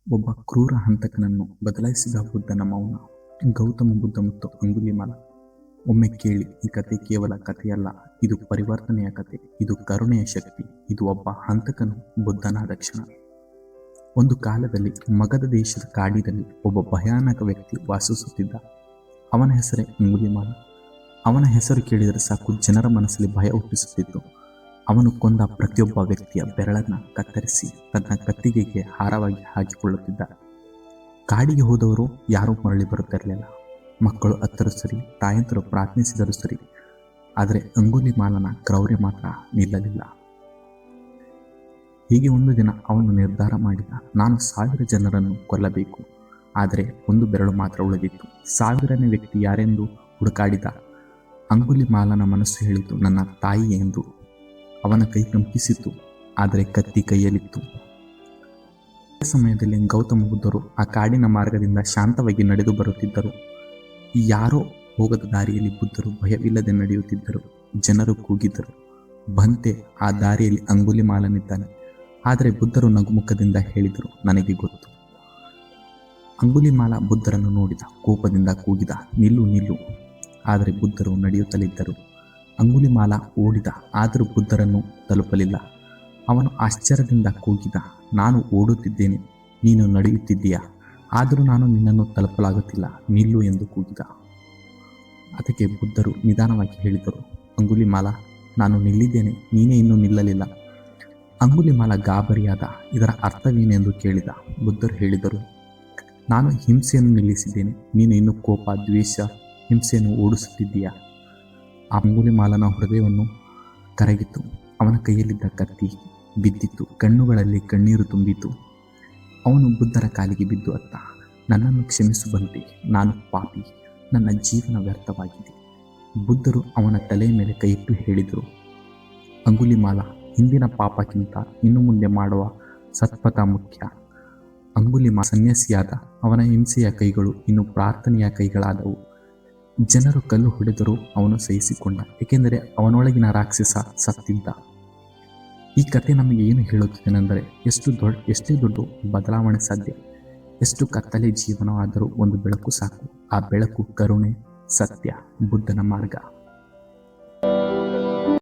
ಒಬ್ಬ ಕ್ರೂರ ಹಂತಕನನ್ನು ಬದಲಾಯಿಸಿದ ಬುದ್ಧನ ಮೌನ. ಗೌತಮ ಬುದ್ಧ ಮತ್ತು ಅಂಗುಲಿಮಾಲ. ಒಮ್ಮೆ ಕೇಳಿ, ಈ ಕತೆ ಕೇವಲ ಕಥೆಯಲ್ಲ, ಇದು ಪರಿವರ್ತನೆಯ ಕತೆ, ಇದು ಕರುಣೆಯ ಶಕ್ತಿ, ಇದು ಒಬ್ಬ ಹಂತಕನು ಬುದ್ಧನಾದ ಕ್ಷಣ. ಒಂದು ಕಾಲದಲ್ಲಿ ಮಗಧ ದೇಶದ ಕಾಡಿನಲ್ಲಿ ಒಬ್ಬ ಭಯಾನಕ ವ್ಯಕ್ತಿ ವಾಸಿಸುತ್ತಿದ್ದ. ಅವನ ಹೆಸರೇ ಅಂಗುಲಿಮಾಲ. ಅವನ ಹೆಸರು ಕೇಳಿದರೆ ಸಾಕು ಜನರ ಮನಸ್ಸಲ್ಲಿ ಭಯ ಹುಟ್ಟಿಸುತ್ತಿತ್ತು. ಅವನು ಕೊಂದ ಪ್ರತಿಯೊಬ್ಬ ವ್ಯಕ್ತಿಯ ಬೆರಳನ್ನ ಕತ್ತರಿಸಿ ತನ್ನ ಕತ್ತಿಗೆಗೆ ಹಾರವಾಗಿ ಹಾಕಿಕೊಳ್ಳುತ್ತಿದ್ದ. ಕಾಡಿಗೆ ಹೋದವರು ಯಾರೂ ಮರಳಿ ಬರುತ್ತಿರಲಿಲ್ಲ. ಮಕ್ಕಳು ಅತ್ತರೂ ಸರಿ, ತಾಯಂತರು ಪ್ರಾರ್ಥಿಸಿದರೂ ಸರಿ, ಆದರೆ ಅಂಗುಲಿಮಾಲನ ಕ್ರೌರ್ಯ ಮಾತ್ರ ನಿಲ್ಲಲಿಲ್ಲ. ಹೀಗೆ ಒಂದು ದಿನ ಅವನು ನಿರ್ಧಾರ ಮಾಡಿದ, ನಾನು 1000 ಜನರನ್ನು ಕೊಲ್ಲಬೇಕು. ಆದರೆ ಒಂದು ಬೆರಳು ಮಾತ್ರ ಉಳಿದಿತ್ತು. 1000ನೇ ವ್ಯಕ್ತಿ ಯಾರೆಂದು ಹುಡುಕಾಡಿದ. ಅಂಗುಲಿಮಾಲನ ಮನಸ್ಸು ಹೇಳಿತು, ನನ್ನ ತಾಯಿ ಎಂದು. ಅವನ ಕೈ ಕಂಪಿಸಿತು, ಆದರೆ ಕತ್ತಿ ಕೈಯಲ್ಲಿತ್ತು. ಆ ಸಮಯದಲ್ಲಿ ಗೌತಮ ಬುದ್ಧರು ಆ ಕಾಡಿನ ಮಾರ್ಗದಿಂದ ಶಾಂತವಾಗಿ ನಡೆದು ಬರುತ್ತಿದ್ದರು. ಯಾರೋ ಹೋಗದ ದಾರಿಯಲ್ಲಿ ಬುದ್ಧರು ಭಯವಿಲ್ಲದೆ ನಡೆಯುತ್ತಿದ್ದರು. ಜನರು ಕೂಗಿದ್ದರು, ಬಂತೆ, ಆ ದಾರಿಯಲ್ಲಿ ಅಂಗುಲಿಮಾಲನಿದ್ದಾನೆ. ಆದರೆ ಬುದ್ಧರು ನಗುಮುಖದಿಂದ ಹೇಳಿದರು, ನನಗೆ ಗೊತ್ತು. ಅಂಗುಲಿಮಾಲ ಬುದ್ಧರನ್ನು ನೋಡಿದ, ಕೋಪದಿಂದ ಕೂಗಿದ, ನಿಲ್ಲು ನಿಲ್ಲು. ಆದರೆ ಬುದ್ಧರು ನಡೆಯುತ್ತಲಿದ್ದರು. ಅಂಗುಲಿಮಾಲ ಓಡಿದ, ಆದರೂ ಬುದ್ಧರನ್ನು ತಲುಪಲಿಲ್ಲ. ಅವನು ಆಶ್ಚರ್ಯದಿಂದ ಕೂಗಿದ, ನಾನು ಓಡುತ್ತಿದ್ದೇನೆ, ನೀನು ನಡೆಯುತ್ತಿದ್ದೀಯಾ, ಆದರೂ ನಾನು ನಿನ್ನನ್ನು ತಲುಪಲಾಗುತ್ತಿಲ್ಲ, ನಿಲ್ಲು ಎಂದು ಕೂಗಿದ. ಅದಕ್ಕೆ ಬುದ್ಧರು ನಿಧಾನವಾಗಿ ಹೇಳಿದರು, ಅಂಗುಲಿಮಾಲ, ನಾನು ನಿಲ್ಲಿದ್ದೇನೆ, ನೀನೇ ಇನ್ನೂ ನಿಲ್ಲಲಿಲ್ಲ. ಅಂಗುಲಿಮಾಲ ಗಾಬರಿಯಾದ, ಇದರ ಅರ್ಥವೇನೆಂದು ಕೇಳಿದ. ಬುದ್ಧರು ಹೇಳಿದರು, ನಾನು ಹಿಂಸೆಯನ್ನು ನಿಲ್ಲಿಸಿದ್ದೇನೆ, ನೀನು ಇನ್ನೂ ಕೋಪ, ದ್ವೇಷ, ಹಿಂಸೆಯನ್ನು ಓಡಿಸುತ್ತಿದ್ದೀಯಾ. ಅಂಗುಲಿಮಾಲನ ಹೃದಯವನ್ನು ಕರಗಿತು. ಅವನ ಕೈಯಲ್ಲಿದ್ದ ಕತ್ತಿ ಬಿದ್ದಿತ್ತು, ಕಣ್ಣುಗಳಲ್ಲಿ ಕಣ್ಣೀರು ತುಂಬಿತು. ಅವನು ಬುದ್ಧರ ಕಾಲಿಗೆ ಬಿದ್ದು ಅತ್ತ, ನನ್ನನ್ನು ಕ್ಷಮಿಸು ಬಂತೆ, ನಾನು ಪಾಪಿ, ನನ್ನ ಜೀವನ ವ್ಯರ್ಥವಾಗಿದೆ. ಬುದ್ಧರು ಅವನ ತಲೆಯ ಮೇಲೆ ಕೈಯಿಟ್ಟು ಹೇಳಿದರು, ಅಂಗುಲಿಮಾಲ, ಹಿಂದಿನ ಪಾಪಕ್ಕಿಂತ ಇನ್ನು ಮುಂದೆ ಮಾಡುವ ಸತ್ಪಥ ಮುಖ್ಯ. ಅಂಗುಲಿಮಾಲ ಸನ್ಯಾಸಿಯಾದ. ಅವನ ಹಿಂಸೆಯ ಕೈಗಳು ಇನ್ನು ಪ್ರಾರ್ಥನೆಯ ಕೈಗಳಾದವು. ಜನರು ಕಲ್ಲು ಹೊಡೆದರೂ ಅವನು ಸಹಿಸಿಕೊಂಡ, ಏಕೆಂದರೆ ಅವನೊಳಗಿನ ರಾಕ್ಷಸ ಸತ್ತಿದ್ದ. ಈ ಕತೆ ನಮಗೆ ಏನು ಹೇಳುತ್ತಿದೆನೆಂದರೆ, ಎಷ್ಟೇ ದೊಡ್ಡ ಬದಲಾವಣೆ ಸಾಧ್ಯ, ಎಷ್ಟು ಕತ್ತಲೆ ಜೀವನವಾದರೂ ಒಂದು ಬೆಳಕು ಸಾಕು. ಆ ಬೆಳಕು ಕರುಣೆ, ಸತ್ಯ, ಬುದ್ಧನ ಮಾರ್ಗ.